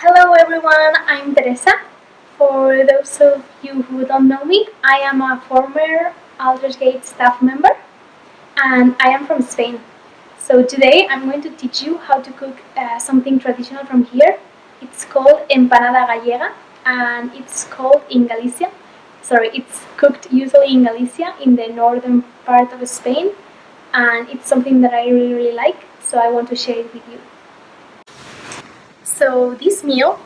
Hello everyone, I'm Teresa. For those of you who don't know me, I am a former Aldersgate staff member and I am from Spain. So today I'm going to teach you how to cook something traditional from here. It's called Empanada Gallega and it's called in Galicia. It's cooked usually in Galicia in the northern part of Spain and it's something that I really like, so I want to share it with you. So this meal,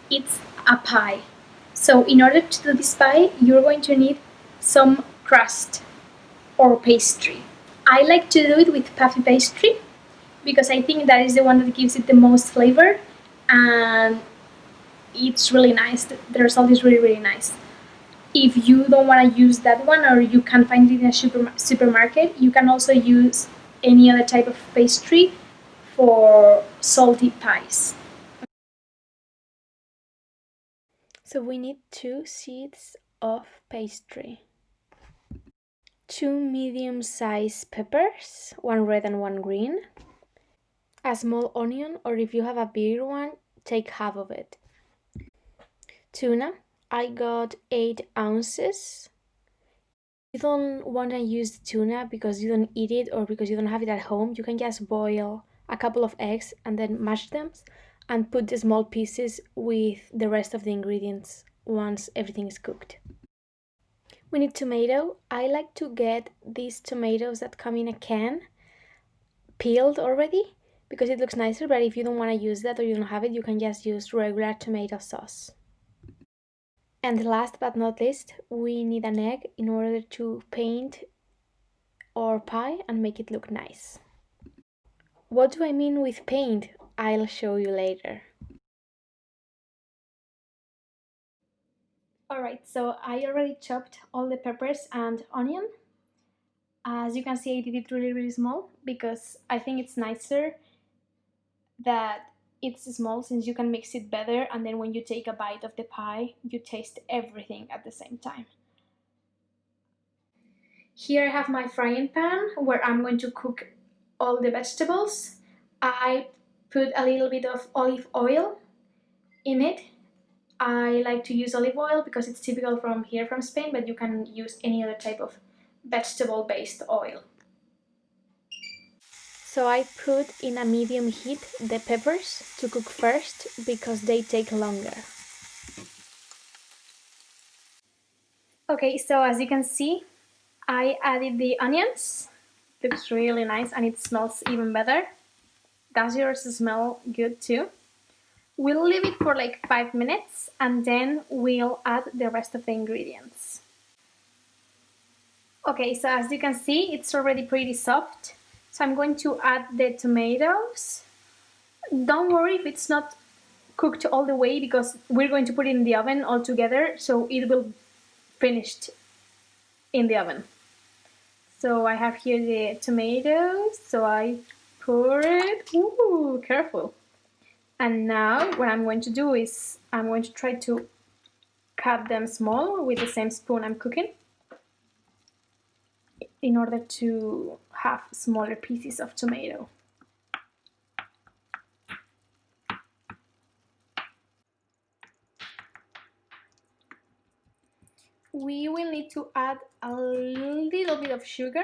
it's a pie. So in order to do this pie, you're going to need some crust or pastry. I like to do it with puffy pastry because I think that is the one that gives it the most flavor and it's really nice. The result is really nice. If you don't want to use that one or you can't find it in a supermarket, you can also use any other type of pastry for salty pies. So we need 2 sheets of pastry, 2 medium-sized peppers, 1 red and 1 green, a small onion, or if you have a bigger one, take half of it. Tuna, I got 8 ounces. If you don't want to use the tuna because you don't eat it or because you don't have it at home, you can just boil a couple of eggs and then mash them and put the small pieces with the rest of the ingredients once everything is cooked. We need tomato. I like to get these tomatoes that come in a can peeled already because it looks nicer, but if you don't want to use that or you don't have it, you can just use regular tomato sauce. And last but not least, we need an egg in order to paint our pie and make it look nice. What do I mean with paint? I'll show you later. Alright, so I already chopped all the peppers and onion. As you can see, I did it really small because I think it's nicer that it's small since you can mix it better, and then when you take a bite of the pie, you taste everything at the same time. Here I have my frying pan where I'm going to cook all the vegetables. I put a little bit of olive oil in it. I like to use olive oil because it's typical from here from Spain, but you can use any other type of vegetable-based oil. So I put in a medium heat the peppers to cook first because they take longer. Okay, so as you can see, I added the onions. Looks really nice and it smells even better. Does yours smell good too? We'll leave it for like 5 minutes and then we'll add the rest of the ingredients. Okay, so as you can see, it's already pretty soft. So I'm going to add the tomatoes. Don't worry if it's not cooked all the way because we're going to put it in the oven all together, so it will finished in the oven. So I have here the tomatoes, so I pour it. Ooh, careful. And now what I'm going to do is I'm going to try to cut them small with the same spoon I'm cooking in order to have smaller pieces of tomato. We will need to add a little bit of sugar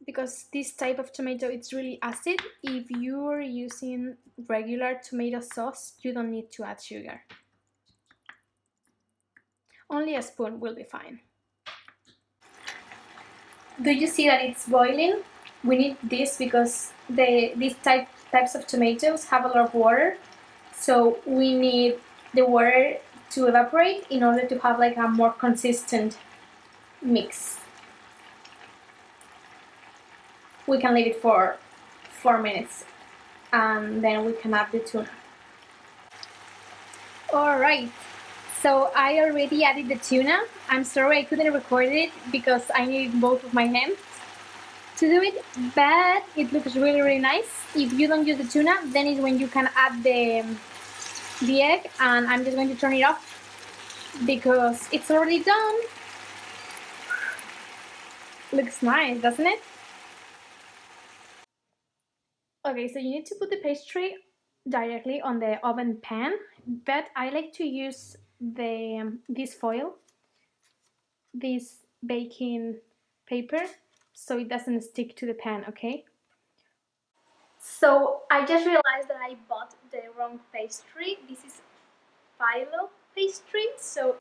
because this type of tomato it's really acid. If you're using regular tomato sauce, you don't need to add sugar. Only a spoon will be fine. Do you see that it's boiling? We need this because these types of tomatoes have a lot of water, so we need the water to evaporate in order to have like a more consistent mix. We can leave it for 4 minutes and then we can add the tuna. Alright, so I already added the tuna. I'm sorry I couldn't record it because I needed both of my hands to do it, but it looks really nice. If you don't use the tuna, then is when you can add the egg, and I'm just going to turn it off because it's already done. Looks nice, doesn't it? Okay, so you need to put the pastry directly on the oven pan, but I like to use this foil, this baking paper, so it doesn't stick to the pan, okay? So I just realized that I bought the wrong pastry. This is filo pastry. So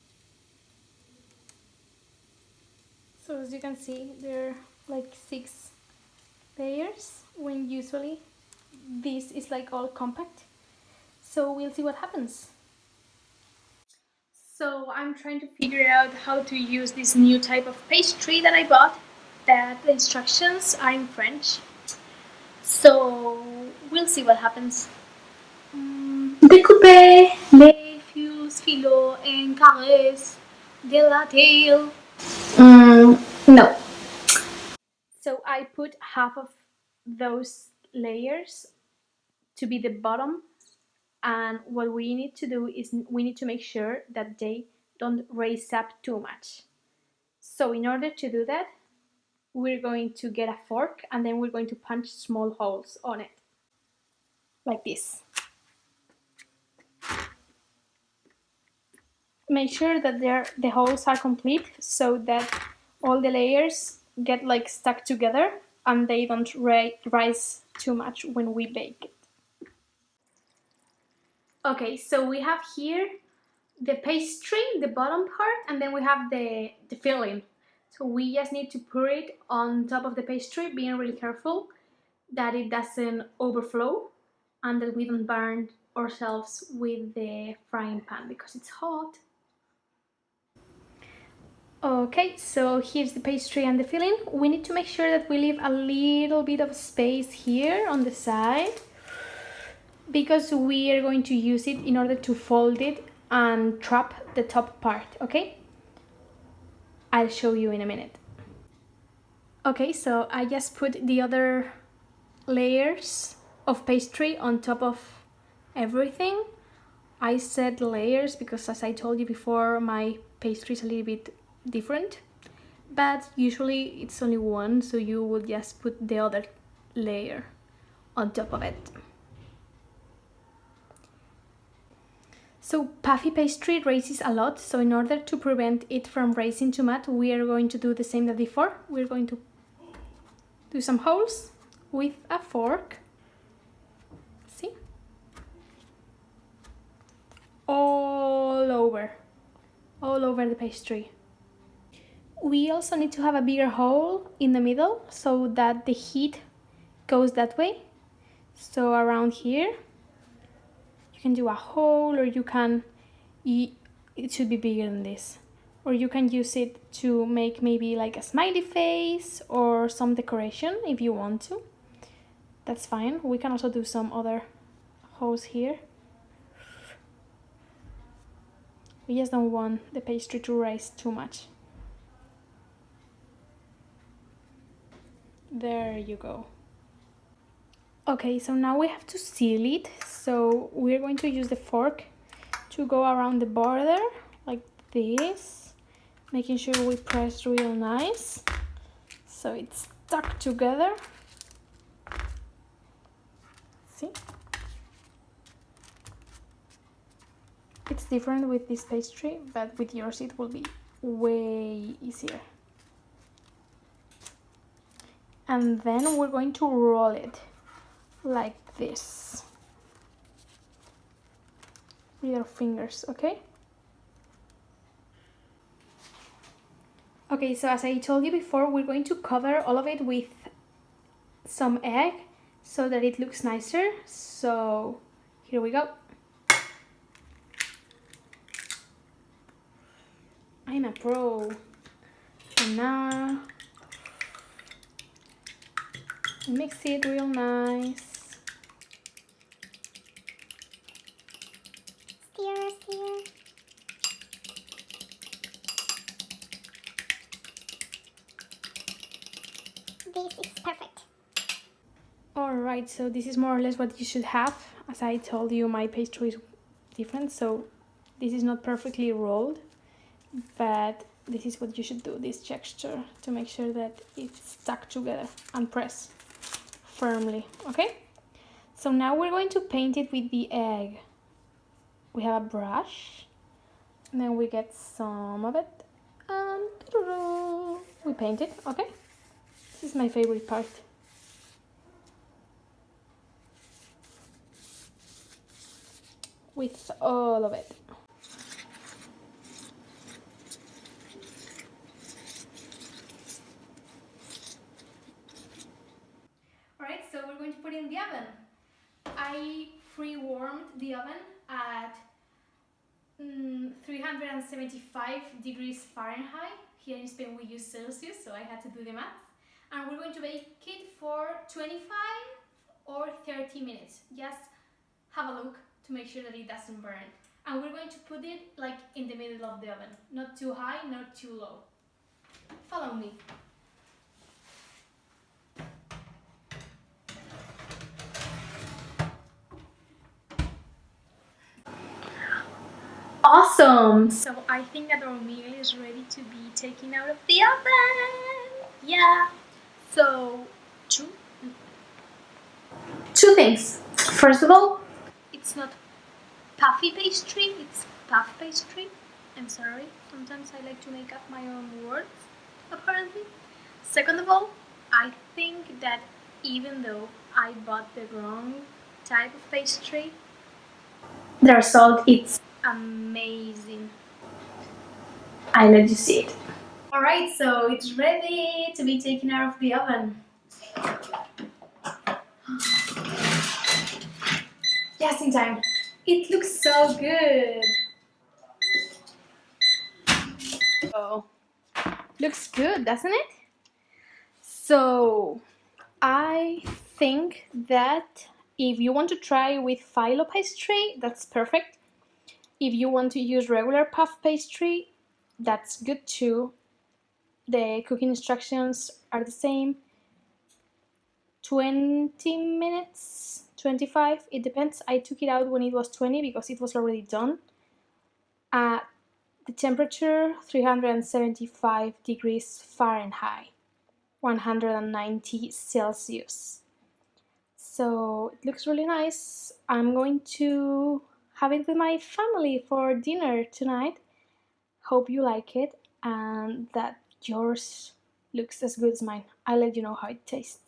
as you can see, there are like 6 layers when usually this is like all compact. So we'll see what happens. So I'm trying to figure out how to use this new type of pastry that I bought, that the instructions are in French. So we'll see what happens. Découper les filo en carrés de la taille. No. So I put half of those layers to be the bottom, and what we need to do is we need to make sure that they don't raise up too much. So in order to do that, we're going to get a fork and then we're going to punch small holes on it, like this. Make sure that the holes are complete so that all the layers get like stuck together and they don't rise too much when we bake it. Okay, so we have here the pastry, the bottom part, and then we have the filling. So we just need to put it on top of the pastry, being really careful that it doesn't overflow and that we don't burn ourselves with the frying pan because it's hot. Okay, so here's the pastry and the filling. We need to make sure that we leave a little bit of space here on the side because we are going to use it in order to fold it and trap the top part, okay? I'll show you in a minute. Okay, so I just put the other layers of pastry on top of everything. I said layers because, as I told you before, my pastry is a little bit different, but usually it's only one, so you would just put the other layer on top of it. So puffy pastry raises a lot, so in order to prevent it from raising too much, we are going to do the same as before. We're going to do some holes with a fork. See? All over the pastry. We also need to have a bigger hole in the middle so that the heat goes that way. So around here, you can do a hole, or you can, it should be bigger than this. Or you can use it to make maybe like a smiley face or some decoration if you want to. That's fine. We can also do some other holes here. We just don't want the pastry to rise too much. There you go. Okay, so now we have to seal it. So we're going to use the fork to go around the border like this, making sure we press real nice so it's stuck together. See? It's different with this pastry, but with yours it will be way easier. And then we're going to roll it like this with your fingers, okay? Okay, so as I told you before, we're going to cover all of it with some egg so that it looks nicer. So here we go. I'm a pro. And now mix it real nice. Stir, stir. This is perfect. Alright, so this is more or less what you should have. As I told you, my pastry is different, so this is not perfectly rolled, but this is what you should do, this texture, to make sure that it's stuck together and press firmly, okay? So now we're going to paint it with the egg. We have a brush, and then we get some of it, and we paint it, okay? This is my favorite part. With all of it. Alright, so we're going to put it in the oven. I pre-warmed the oven at 375 degrees Fahrenheit. Here in Spain we use Celsius, so I had to do the math. And we're going to bake it for 25 or 30 minutes. Just have a look to make sure that it doesn't burn. And we're going to put it like in the middle of the oven. Not too high, not too low. Follow me. Awesome! So I think that our meal is ready to be taken out of the oven. Yeah. So two things. First of all, it's not puffy pastry, it's puff pastry. I'm sorry, sometimes I like to make up my own words, apparently. Second of all, I think that even though I bought the wrong type of pastry, the result is amazing. I let you see it. Alright, so it's ready to be taken out of the oven. Just in time. It looks so good. Oh, looks good, doesn't it? So, I think that if you want to try with filo pastry, that's perfect. If you want to use regular puff pastry, that's good too. The cooking instructions are the same. 20 minutes, 25, it depends. I took it out when it was 20 because it was already done. The temperature 375 degrees Fahrenheit, 190 Celsius. So it looks really nice. I'm going to have it with my family for dinner tonight. Hope you like it and that yours looks as good as mine. I'll let you know how it tastes.